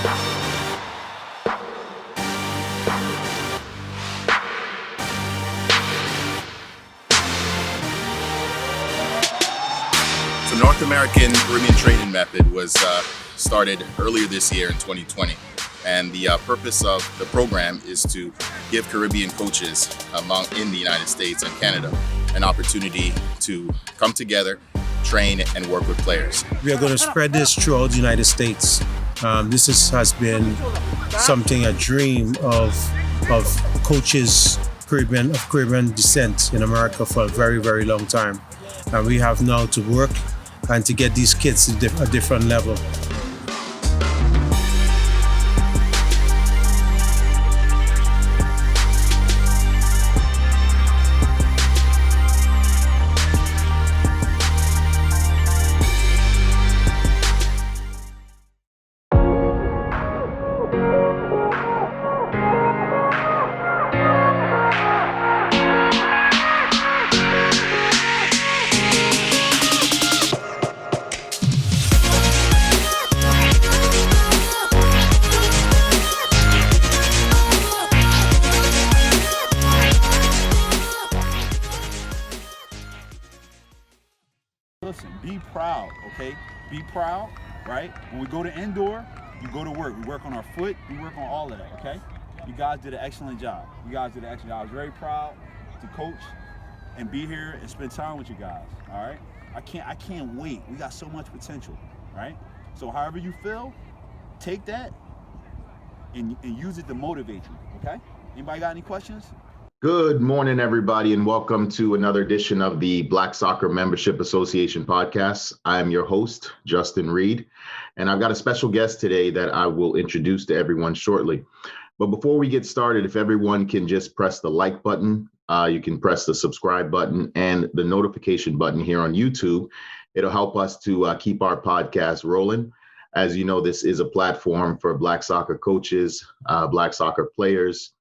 The North American Caribbean Training Method was started earlier this year in 2020. And the purpose of the program is to give Caribbean coaches in the United States and Canada an opportunity to come together, train, and work with players. We are going to spread this throughout the United States. This has been a dream of coaches of Caribbean descent in America for a very, very long time. And we have now to work and to get these kids to a different level. Listen, be proud, okay? Be proud, right? When we go to indoor, you go to work. We work on our foot, we work on all of that, okay? You guys did an excellent job. I was very proud to coach and be here and spend time with you guys, all right? I can't wait. We got so much potential, right? So however you feel, take that and use it to motivate you, okay? Anybody got any questions? Good morning, everybody, and welcome to another edition of the Black Soccer Membership Association podcast. I'm your host, Justin Reed, and I've got a special guest today that I will introduce to everyone shortly. But before we get started, if everyone can just press the like button, you can press the subscribe button and the notification button here on YouTube. It'll help us to keep our podcast rolling. As you know, this is a platform for Black soccer coaches, Black soccer players,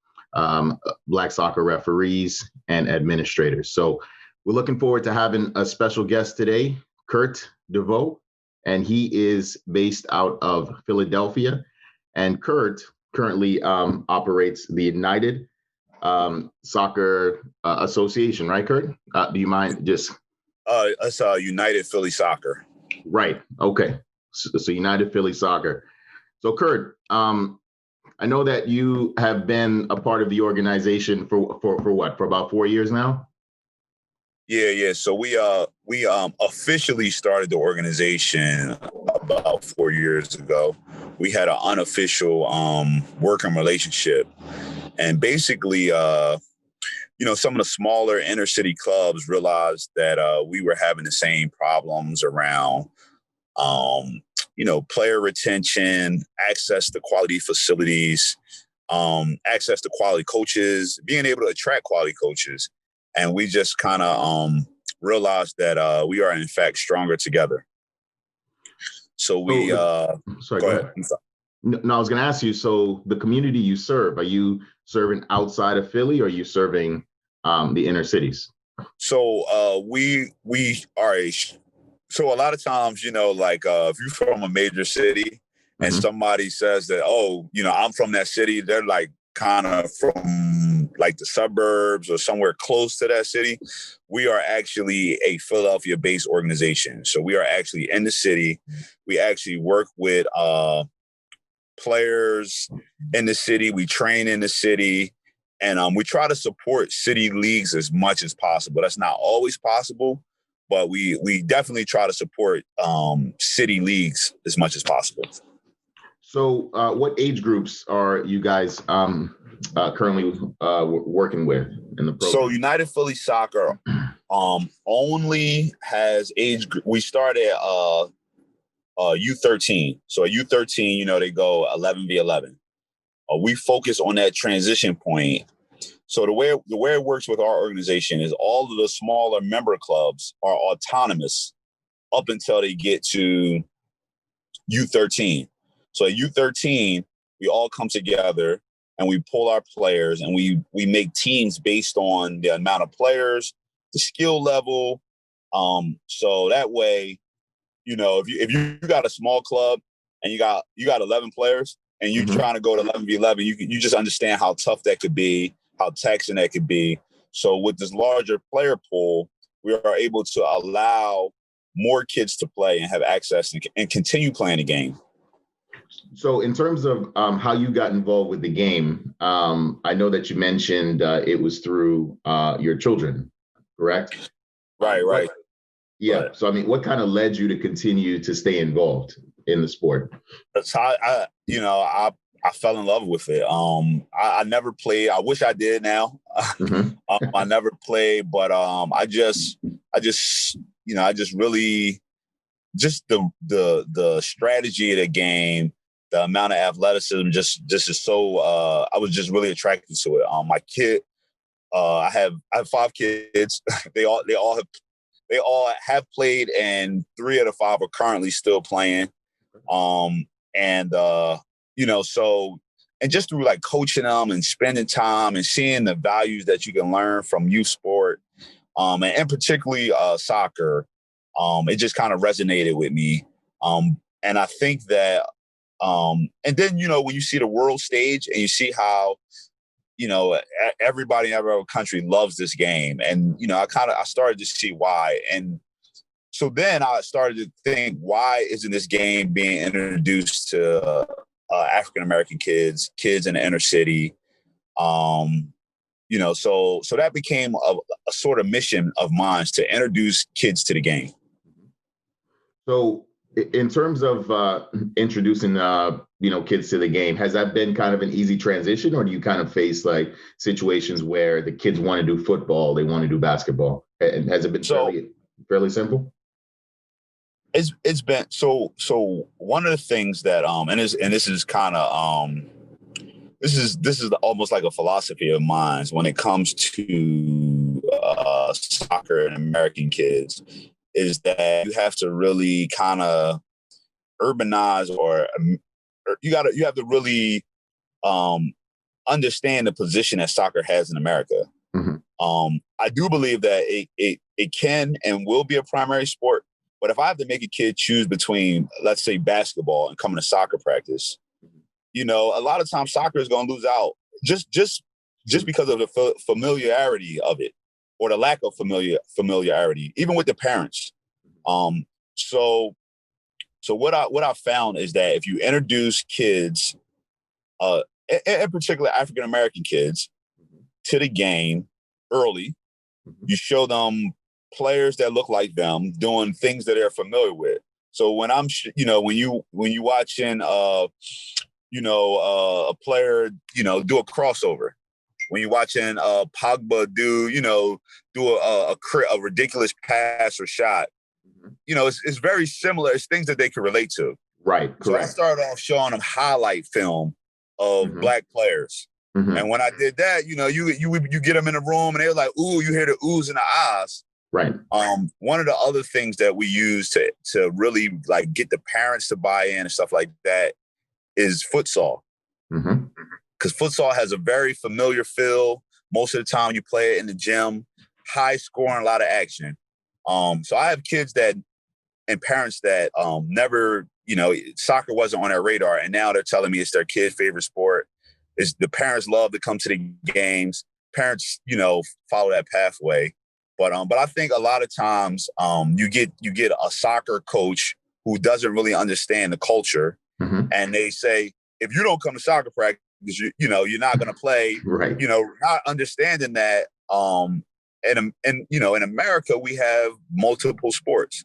Black soccer referees, and administrators. So we're looking forward to having a special guest today, Curt De Veaux, and he is based out of Philadelphia. And Curt currently operates the United Soccer Association, right, Curt? Do you mind just? It's United Philly Soccer. Right. Okay. So United Philly Soccer. So Curt, I know that you have been a part of the organization for what? For about 4 years now? Yeah. So we officially started the organization about 4 years ago. We had an unofficial working relationship, and basically, some of the smaller inner city clubs realized that we were having the same problems around player retention, access to quality facilities, access to quality coaches, being able to attract quality coaches. And we just kind of realized that we are, in fact, stronger together. So we... sorry, go ahead. No, I was going to ask you, so the community you serve, are you serving outside of Philly, or are you serving the inner cities? So we are So a lot of times, if you're from a major city and somebody says that, I'm from that city, they're like kind of from like the suburbs or somewhere close to that city. We are actually a Philadelphia-based organization. So we are actually in the city. We actually work with players in the city. We train in the city. And we try to support city leagues as much as possible. That's not always possible, but we definitely try to support city leagues as much as possible. So what age groups are you guys currently working with in the program? So United Philly Soccer only has age group. We start at U13. So at U13, they go 11v11. We focus on that transition point. So the way it works with our organization is all of the smaller member clubs are autonomous up until they get to U13. So at U13, we all come together and we pull our players and we make teams based on the amount of players, the skill level. So that way, if you got a small club and you got 11 players, and you're trying to go to 11v11, you just understand how tough that could be, how taxing that could be. So with this larger player pool, we are able to allow more kids to play and have access and continue playing the game. So in terms of how you got involved with the game, I know that you mentioned it was through your children, correct? Right. Yeah. Right. So, I mean, what kind of led you to continue to stay involved in the sport? That's how I fell in love with it. I never played. I wish I did now. I never played, but I just really the strategy of the game, the amount of athleticism just is so I was just really attracted to it. My kid, I have 5 kids. They all have played, and 3 of the 5 are currently still playing. So and just through like coaching them and spending time and seeing the values that you can learn from youth sport, and particularly soccer, it just kind of resonated with me. And I think that, and then, when you see the world stage and you see how, everybody in every country loves this game. And, I started to see why. And so then I started to think, why isn't this game being introduced to African-American kids in the inner city? So that became a sort of mission of mine, to introduce kids to the game. So in terms of introducing, kids to the game, has that been kind of an easy transition, or do you kind of face like situations where the kids want to do football, they want to do basketball? And has it been fairly simple? It's been so one of the things that this is kind of this is almost like a philosophy of mine when it comes to soccer and American kids, is that you have to really kind of urbanize, or you have to really understand the position that soccer has in America. I do believe that it can and will be a primary sport. But if I have to make a kid choose between, let's say, basketball and coming to soccer practice, a lot of times soccer is going to lose out just because of the familiarity of it, or the lack of familiarity, even with the parents. So what I found is that if you introduce kids, in particular African-American kids, to the game early, you show them players that look like them doing things that they're familiar with. So when I'm, when you watching, a player, do a crossover, when you're watching Pogba do a ridiculous pass or shot, it's very similar. It's things that they can relate to. Right. Correct. So I started off showing them highlight film of Black players. And when I did that, you get them in a room and they're like, ooh, you hear the oohs and the ahs. Right. One of the other things that we use to really like get the parents to buy in and stuff like that is futsal. Because futsal has a very familiar feel. Most of the time you play it in the gym, high scoring, a lot of action. So I have kids and parents that never, soccer wasn't on their radar, and now they're telling me it's their kid's favorite sport. It's the parents love to come to the games. Parents, follow that pathway. But I think a lot of times you get a soccer coach who doesn't really understand the culture, and they say, if you don't come to soccer practice, you're not going to play. Right. Not understanding that. And in America we have multiple sports,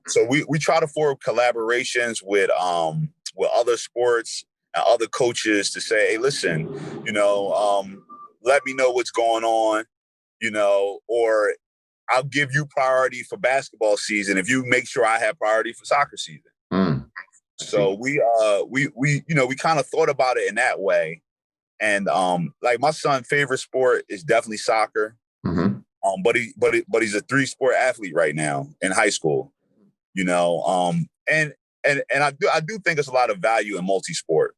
so we try to form collaborations with other sports and other coaches to say, hey, listen, let me know what's going on. Or I'll give you priority for basketball season if you make sure I have priority for soccer season. So we kind of thought about it in that way. And like my son's favorite sport is definitely soccer. But he's a 3-sport athlete right now in high school. And I do think there's a lot of value in multi-sport.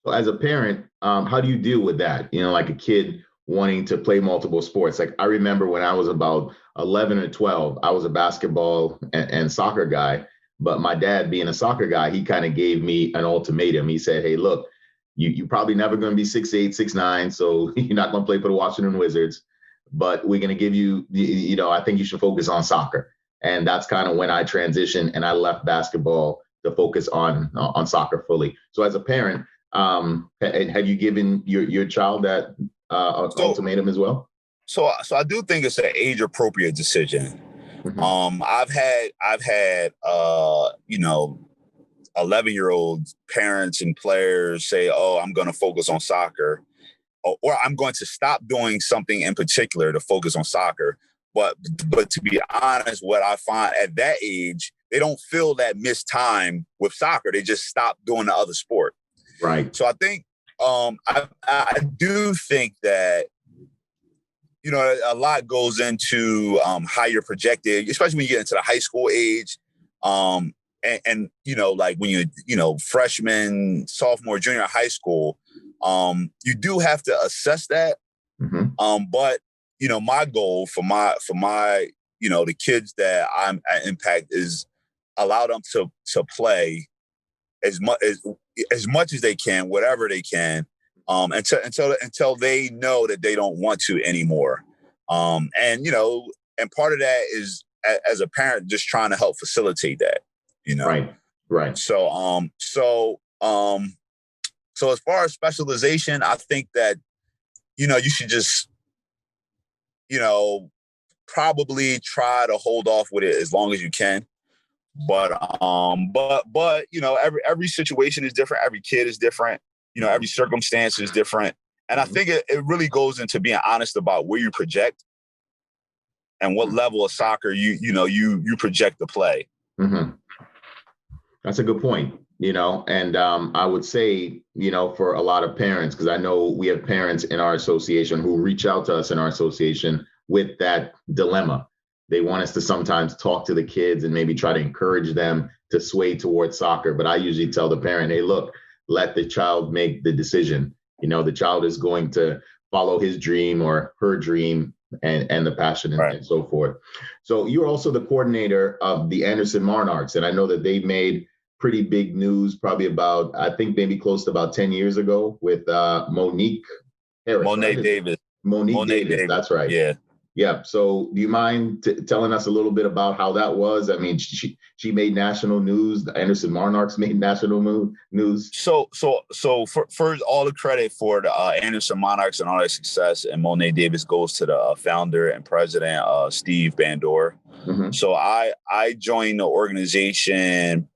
So as a parent, how do you deal with that? Like a kid wanting to play multiple sports. Like I remember when I was about 11 or 12, I was a basketball and soccer guy. But my dad, being a soccer guy, he kind of gave me an ultimatum. He said, hey, look, you're probably never going to be 6'8", 6'9", so you're not going to play for the Washington Wizards, but we're going to give you, I think you should focus on soccer. And that's kind of when I transitioned and I left basketball to focus on soccer fully. So as a parent, have you given your child that ultimatum as well? So I do think it's an age appropriate decision. Mm-hmm. I've had 11-year-old parents and players say, "Oh, I'm going to focus on soccer," or "I'm going to stop doing something in particular to focus on soccer." But to be honest, what I find at that age, they don't feel that missed time with soccer. They just stop doing the other sport. Right. So I think I do think that, a lot goes into how you're projected, especially when you get into the high school age. And like when you, freshman, sophomore, junior high school, you do have to assess that. Mm-hmm. But, my goal for my the kids that I'm at Impact is allow them to play as much as they can, whatever they can, until they know that they don't want to anymore. And part of that is as a parent just trying to help facilitate that, Right. So as far as specialization, I think that you should just probably try to hold off with it as long as you can. But every situation is different. Every kid is different. Every circumstance is different. And I think it really goes into being honest about where you project and what level of soccer you project to play. Mm-hmm. That's a good point. And I would say, for a lot of parents, because I know we have parents in our association who reach out to us in our association with that dilemma. They want us to sometimes talk to the kids and maybe try to encourage them to sway towards soccer. But I usually tell the parent, hey, look, let the child make the decision. The child is going to follow his dream or her dream and the passion and so forth. So you're also the coordinator of the Anderson Monarchs. And I know that they've made pretty big news probably about, I think maybe close to about 10 years ago with Monique Harris. Monet Davis. Monique Davis, that's right. Yeah. Yeah. So do you mind telling us a little bit about how that was? I mean, she made national news. The Anderson Monarchs made national news. So for all the credit for the Anderson Monarchs and all their success, and Monet Davis goes to the founder and president, Steve Bandor. Mm-hmm. So I joined the organization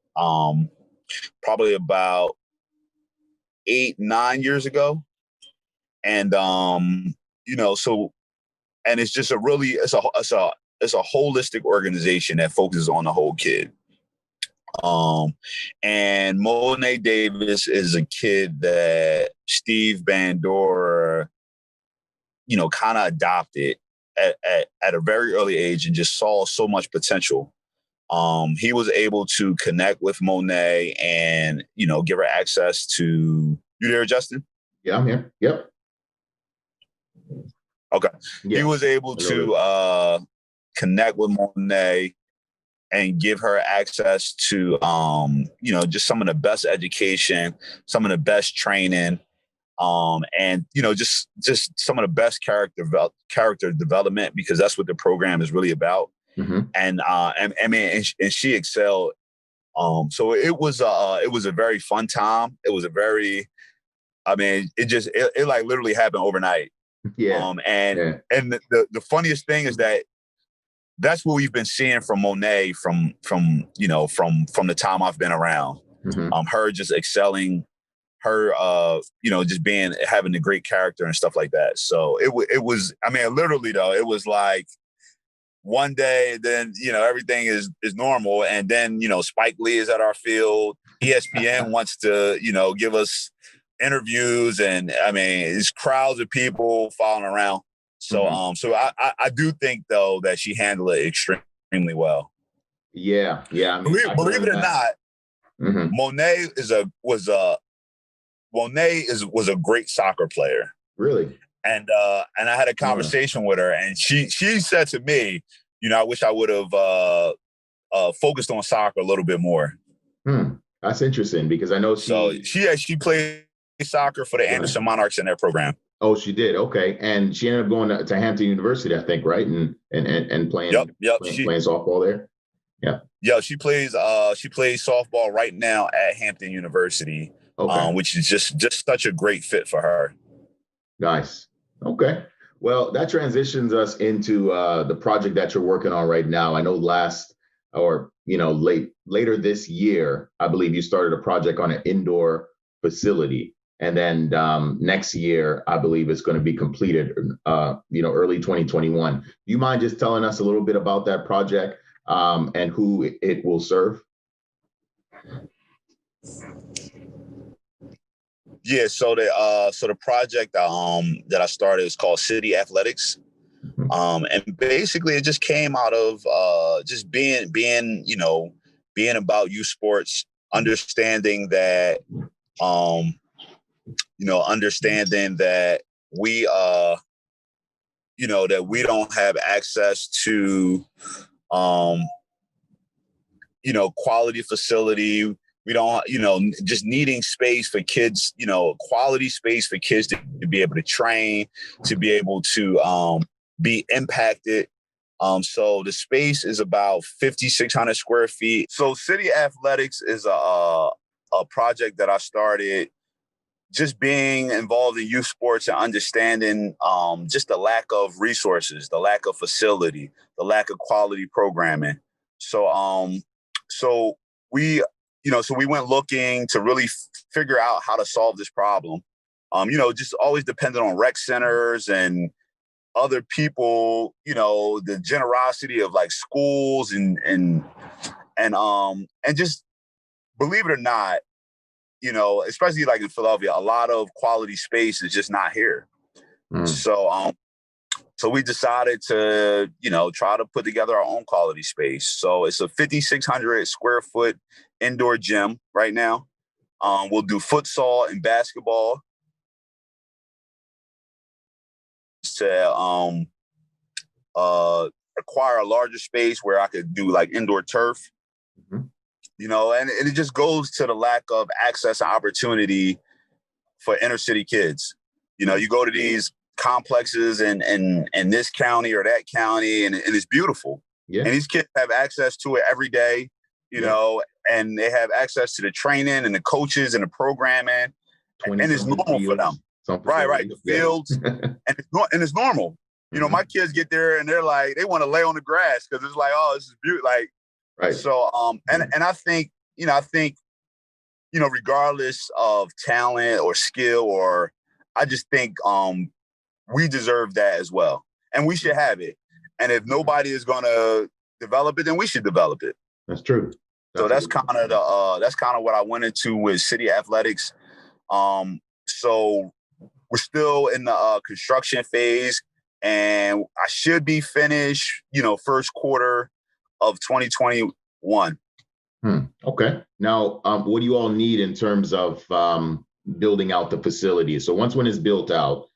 probably about 8-9 years ago, and and it's just it's a holistic organization that focuses on the whole kid. And Monet Davis is a kid that Steve Bandor, kind of adopted at a very early age and just saw so much potential. He was able to connect with Monet and, give her access to, you there, Justin? Yeah, I'm here. Yep. Okay. Yeah. He was able to connect with Monet and give her access to, just some of the best education, some of the best training, and, just some of the best character development, because that's what the program is really about. Mm-hmm. And she excelled. So it was a very fun time. It was it like literally happened overnight. Yeah. And the funniest thing is that that's what we've been seeing from Monet from the time I've been around. Mm-hmm. Her just excelling, her just having a great character and stuff like that. So it was literally though, it was like one day, then everything is normal, and then Spike Lee is at our field. ESPN wants to give us interviews, and it's crowds of people following around. So so I do think though that she handled it extremely well. Yeah. Believe it or not, mm-hmm. Monet was a great soccer player. Really? And I had a conversation with her, and she said to me, I wish I would have focused on soccer a little bit more. That's interesting because I know she played soccer for the Anderson Monarchs in their program. Oh, she did. Okay, and she ended up going to Hampton University, I think, right? And playing playing softball there. Yeah, she plays softball right now at Hampton University, which is just such a great fit for her. Nice. Okay. Well, that transitions us into the project that you're working on right now. I know later this year, I believe you started a project on an indoor facility. And then next year, I believe it's going to be completed, early 2021. Do you mind just telling us a little bit about that project and who it will serve? Yeah, so the project that I started is called City Athletics, and basically it just came out of just being about youth sports, understanding that we that we don't have access to quality facility. We don't, just needing space for kids, quality space for kids to be able to train, to be able to be impacted. So the space is about 5,600 square feet. So City Athletics is a project that I started just being involved in youth sports and understanding just the lack of resources, the lack of facility, the lack of quality programming. So we went looking to really figure out how to solve this problem. Just always dependent on rec centers and other people, the generosity of like schools and just believe it or not, especially like in Philadelphia, a lot of quality space is just not here. So we decided to, try to put together our own quality space. So it's a 5,600 square foot indoor gym right now. We'll do futsal and basketball. To acquire a larger space where I could do like indoor turf. And it just goes to the lack of access and opportunity for inner city kids. You go to these complexes in this county or that county, and it's beautiful. Yeah. And these kids have access to it every day, and they have access to the training and the coaches and the programming, and it's normal for them. Right. The fields, and it's normal. My kids get there and they're like, they want to lay on the grass because it's like, oh, this is beautiful. Like, right. So, and I think, regardless of talent or skill, I just think we deserve that as well, and we should have it. And if nobody is going to develop it, then we should develop it. That's true. So that's kind of what I went into with City Athletics. So we're still in the construction phase, and I should be finished, first quarter of 2021. Okay. Now, what do you all need in terms of building out the facility? So once one is built out,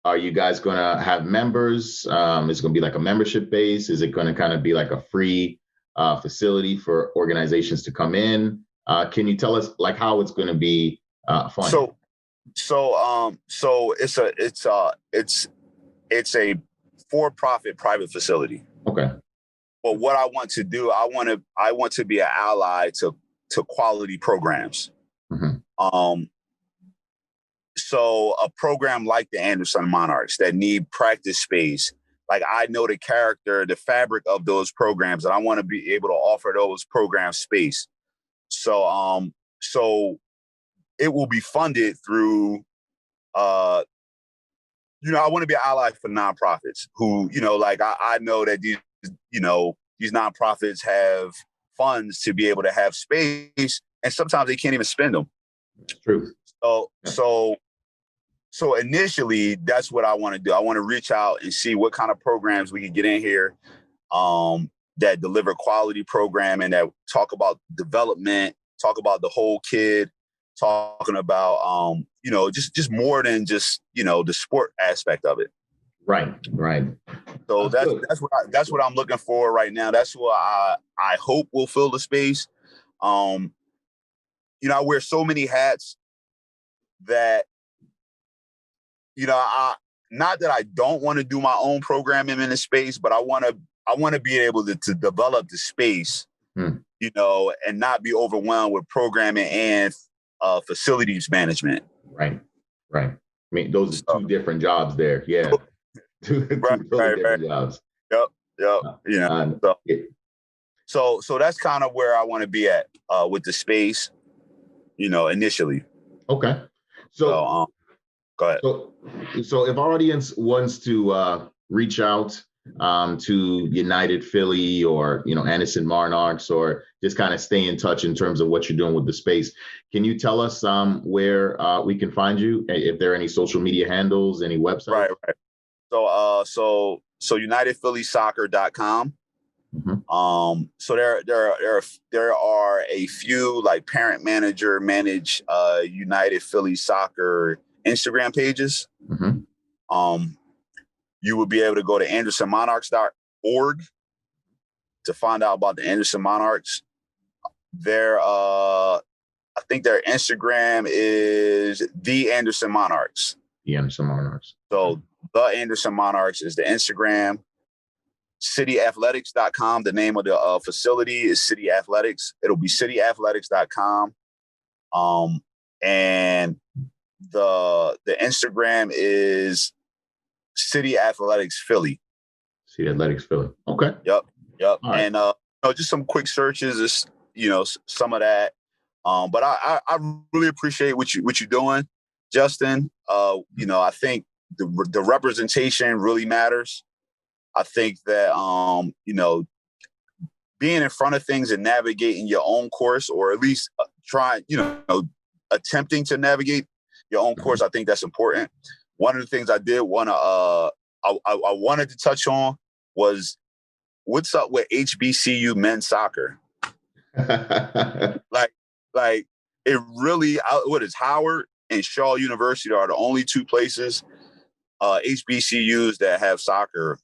are you guys going to have members? Is it going to be like a membership base? Is it going to kind of be like a free facility for organizations to come in? Can you tell us like how it's going to be funded? So it's a for-profit private facility. Okay. But what I want to do, I want to be an ally to quality programs. So a program like the Anderson Monarchs that need practice space, like I know the character, the fabric of those programs, and I want to be able to offer those programs space. So it will be funded through, I want to be an ally for nonprofits who, I know that these nonprofits have funds to be able to have space, and sometimes they can't even spend them. True. So initially, that's what I want to do. I want to reach out and see what kind of programs we can get in here that deliver quality programming, that talk about development, talk about the whole kid, talking about, just more than just, the sport aspect of it. Right. So that's what I'm looking for right now. That's what I hope will fill the space. I wear so many hats that, not that I don't want to do my own programming in the space, but I want to be able to develop the space, and not be overwhelmed with programming and facilities management. Right. I mean, those are two different jobs there. Yeah. two totally different jobs. Yep. So that's kind of where I want to be at with the space, initially. Okay. So go ahead. So if our audience wants to reach out to United Philly or Anderson Monarchs, or just kind of stay in touch in terms of what you're doing with the space, can you tell us where we can find you? If there are any social media handles, any websites? Right. So UnitedPhillySoccer.com. Mm-hmm. So there are a few like parent manager managed United Philly Soccer Instagram pages. Mm-hmm. You would be able to go to AndersonMonarchs.org to find out about the Anderson Monarchs. I think their Instagram is the Anderson Monarchs. The Anderson Monarchs. So the Anderson Monarchs is the Instagram. CityAthletics.com. The name of the facility is City Athletics. It'll be CityAthletics.com. And the Instagram is City Athletics Philly. City Athletics Philly. Okay. Yep. Right. And just some quick searches is some of that. But I really appreciate what you're doing, Justin. I think the representation really matters. I think that being in front of things and navigating your own course, or at least attempting to navigate your own course, I think that's important. One of the things I did want to I wanted to touch on was what's up with HBCU men's soccer. like it really, what is Howard and Shaw University are the only two places HBCUs that have soccer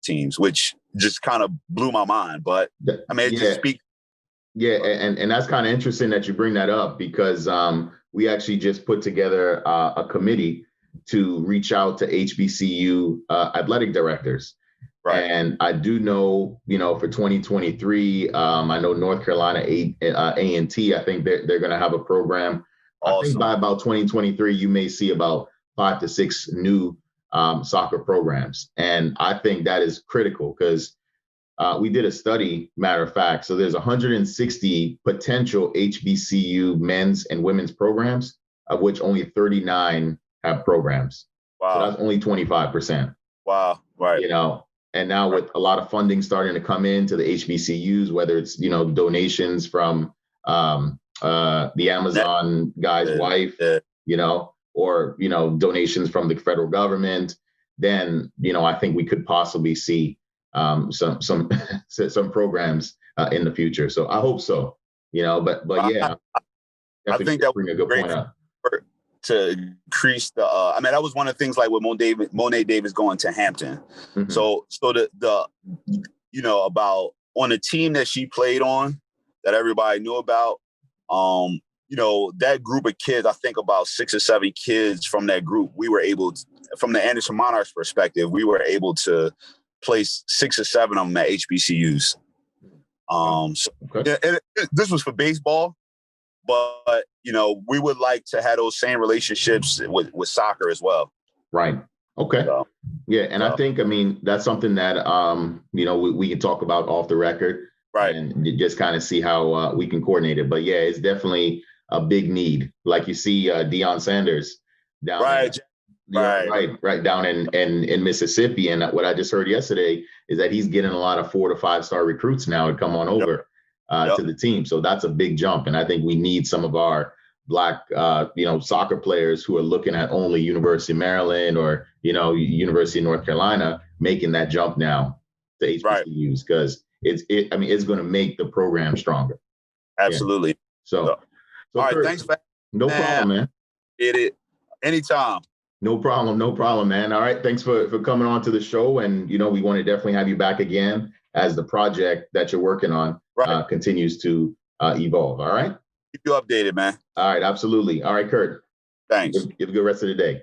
teams, which just kind of blew my mind. But I mean, it just speaks. Yeah, and that's kind of interesting that you bring that up, because we actually just put together a committee to reach out to HBCU athletic directors. Right. And I do know, for 2023, I know North Carolina A&T, I think they're going to have a program. Awesome. I think by about 2023, you may see about 5 to 6 new soccer programs. And I think that is critical, because we did a study, matter of fact. So there's 160 potential HBCU men's and women's programs, of which only 39 have programs. Wow. So that's only 25%. Wow. Right. And now with a lot of funding starting to come into the HBCUs, whether it's, donations from the Amazon guy's wife, or, donations from the federal government, then, I think we could possibly see some programs in the future. So I hope so, but yeah, I think that bring a good point up. To increase the, that was one of the things, like with Monet Davis going to Hampton. Mm-hmm. So the about on the team that she played on, that everybody knew about, that group of kids, I think about 6 or 7 kids from that group, we were able to, from the Anderson Monarchs perspective, we were able to place 6 or 7 of them at HBCUs. This was for baseball, but we would like to have those same relationships with soccer as well. Right. Okay. Yeah, and I think, that's something that we can talk about off the record, right? And just kind of see how we can coordinate it. But yeah, it's definitely a big need. Like you see Deion Sanders down right down in Mississippi, and what I just heard yesterday is that he's getting a lot of 4 to 5 star recruits now to come on over to the team. So that's a big jump, and I think we need some of our Black soccer players who are looking at only University of Maryland or University of North Carolina making that jump now to HBCUs, because it's going to make the program stronger. Absolutely. Yeah. So all right, Curt, thanks for no problem, man. It anytime. No problem, man. All right, thanks for coming on to the show, and we want to definitely have you back again as the project that you're working on continues to evolve. All right. Keep you updated, man. All right, absolutely. All right, Curt. Thanks. Give a good rest of the day.